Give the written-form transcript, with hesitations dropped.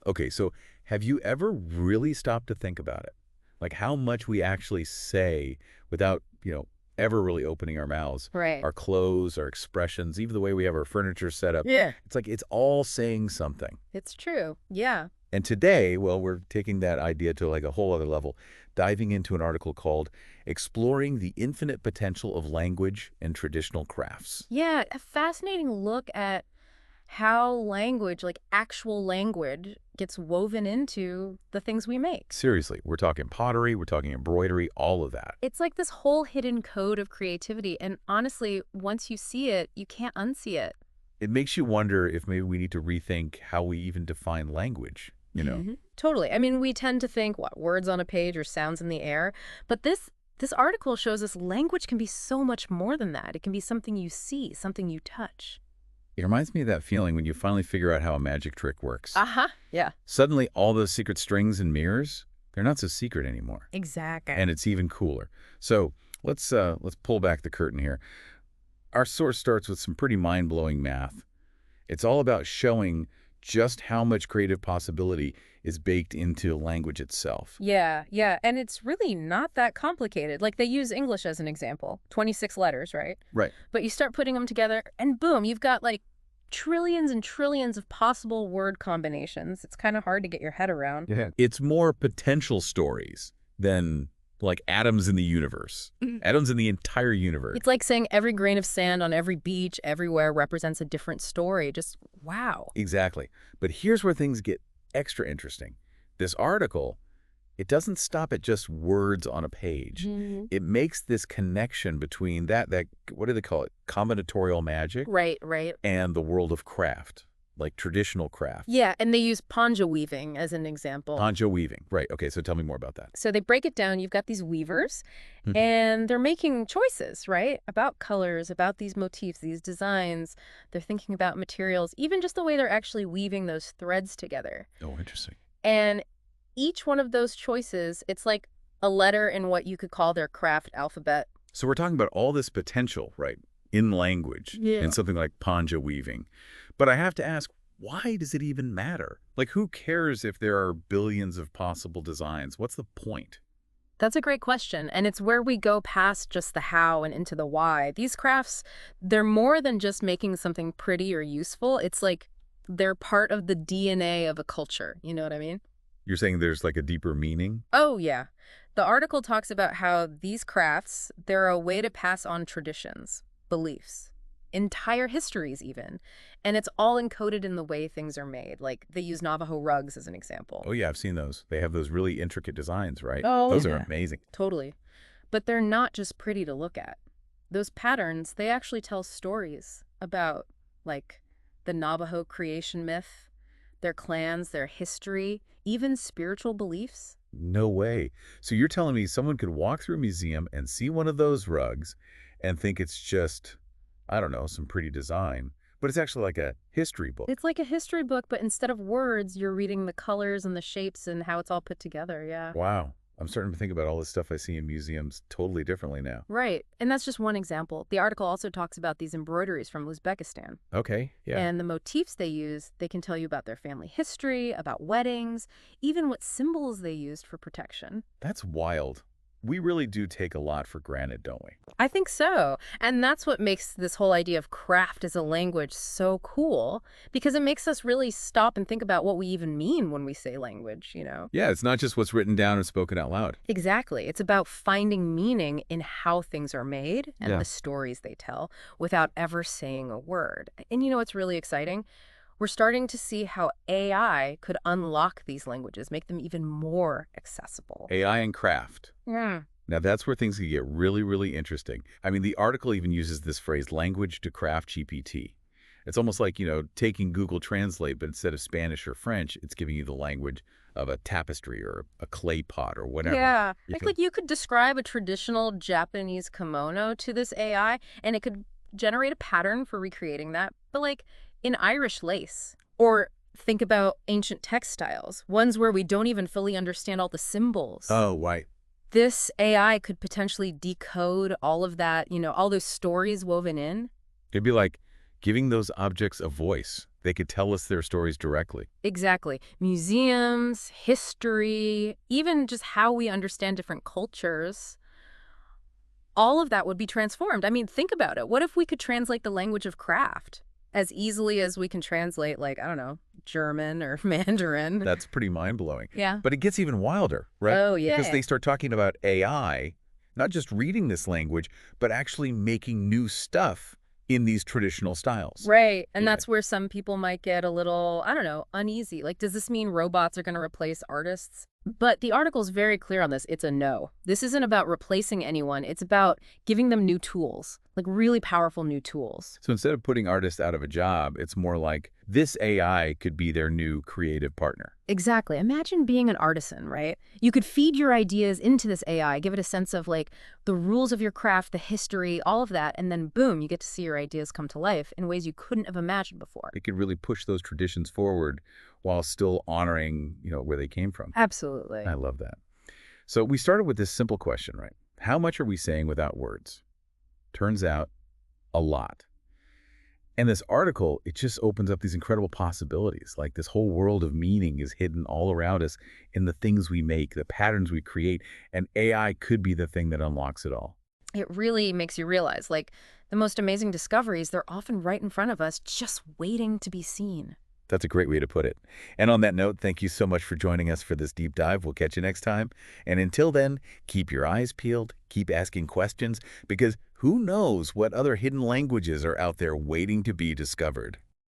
Okay, so have you ever really stopped to think about it? Like how much we actually say without, ever really opening our mouths. Right. Our clothes, our expressions, even the way we have our furniture set up. Yeah. It's like it's all saying something. It's true. Yeah. And today, well, we're taking that idea to like a whole other level, diving into an article called Exploring the Infinite Potential of Language and Traditional Crafts. Yeah. A fascinating look at how language, like actual language, gets woven into the things we make. Seriously, we're talking pottery, we're talking embroidery, all of that. It's like this whole hidden code of creativity. And honestly, once you see it, you can't unsee it. It makes you wonder if maybe we need to rethink how we even define language, Totally. I mean, we tend to think, what, words on a page or sounds in the air. But this article shows us language can be so much more than that. It can be something you see, something you touch. It reminds me of that feeling when you finally figure out how a magic trick works. Uh-huh. Yeah. Suddenly, all those secret strings and mirrors, they're not so secret anymore. Exactly. And it's even cooler. So let's pull back the curtain here. Our source starts with some pretty mind-blowing math. It's all about showing just how much creative possibility is baked into language itself. Yeah, yeah. And it's really not that complicated. Like they use English as an example, 26 letters, right? Right. But you start putting them together and boom, you've got like trillions and trillions of possible word combinations. It's kind of hard to get your head around. Yeah. It's more potential stories than like atoms in the universe. Atoms in the entire universe. It's like saying every grain of sand on every beach everywhere represents a different story. Just wow. Exactly. But here's where things get extra interesting. This article, it doesn't stop at just words on a page. It makes this connection between that what do they call it? Combinatorial magic Right, right. and the world of craft, like traditional craft. Yeah, and they use poncho weaving as an example. Poncho weaving. Right. Okay, so tell me more about that. So they break it down. You've got these weavers, Mhm. and they're making choices, right? About colors, about these motifs, these designs. They're thinking about materials, even just the way they're actually weaving those threads together. Oh, interesting. And each one of those choices, it's like a letter in what you could call their craft alphabet. So we're talking about all this potential, right, in language, Yeah. in something like poncho weaving. But I have to ask, why does it even matter? Like, who cares if there are billions of possible designs? What's the point? That's a great question. And it's where we go past just the how and into the why. These crafts, they're more than just making something pretty or useful. It's like they're part of the DNA of a culture. You know what I mean? You're saying there's like a deeper meaning? Oh, yeah. The article talks about how these crafts, they're a way to pass on traditions, beliefs, entire histories even. And it's all encoded in the way things are made. Like they use Navajo rugs as an example. Oh, yeah, I've seen those. They have those really intricate designs, right? Oh, Those are yeah. amazing. Totally. But they're not just pretty to look at. Those patterns, they actually tell stories about, like, the Navajo creation myth, their clans, their history, even spiritual beliefs. No way. So you're telling me someone could walk through a museum and see one of those rugs and think it's just, I don't know, some pretty design, but it's actually like a history book. It's like a history book, but instead of words, you're reading the colors and the shapes and how it's all put together, yeah. Wow. I'm starting to think about all this stuff I see in museums totally differently now. Right. And that's just one example. The article also talks about these embroideries from Uzbekistan. Okay, yeah. And the motifs they use, they can tell you about their family history, about weddings, even what symbols they used for protection. That's wild. We really do take a lot for granted, don't we? I think so. And that's what makes this whole idea of craft as a language so cool, because it makes us really stop and think about what we even mean when we say language, you know? Yeah, it's not just what's written down or spoken out loud. Exactly. It's about finding meaning in how things are made and Yeah. the stories they tell without ever saying a word. And you know what's really exciting? We're starting to see how AI could unlock these languages, make them even more accessible. AI and craft. Yeah. Now that's where things can get really, really interesting. I mean, the article even uses this phrase, language to craft GPT. It's almost like, taking Google Translate, but instead of Spanish or French, it's giving you the language of a tapestry or a clay pot or whatever. Yeah. You Like, can- like you could describe a traditional Japanese kimono to this AI, and it could generate a pattern for recreating that, but like in Irish lace. Or think about ancient textiles, ones where we don't even fully understand all the symbols. Oh, right. This AI could potentially decode all of that, all those stories woven in. It'd be like giving those objects a voice. They could tell us their stories directly. Exactly. Museums, history, even just how we understand different cultures, all of that would be transformed. I mean, think about it. What if we could translate the language of craft as easily as we can translate, like, I don't know, German or Mandarin? That's pretty mind-blowing. Yeah. But it gets even wilder, right? Oh, Because yeah. they start talking about AI, not just reading this language, but actually making new stuff in these traditional styles. Right. And Yeah. that's where some people might get a little, I don't know, uneasy. Like, does this mean robots are going to replace artists? But the article's very clear on this. It's a no. This isn't about replacing anyone. It's about giving them new tools, like really powerful new tools. So instead of putting artists out of a job, it's more like this AI could be their new creative partner. Exactly. Imagine being an artisan, right? You could feed your ideas into this AI, give it a sense of like the rules of your craft, the history, all of that, and then boom, you get to see your ideas come to life in ways you couldn't have imagined before. It could really push those traditions forward while still honoring, where they came from. Absolutely. I love that. So we started with this simple question, right? How much are we saying without words? Turns out, a lot. And this article, it just opens up these incredible possibilities. Like this whole world of meaning is hidden all around us in the things we make, the patterns we create, and AI could be the thing that unlocks it all. It really makes you realize, like, the most amazing discoveries, they're often right in front of us, just waiting to be seen. That's a great way to put it. And on that note, thank you so much for joining us for this deep dive. We'll catch you next time. And until then, keep your eyes peeled, keep asking questions, because who knows what other hidden languages are out there waiting to be discovered.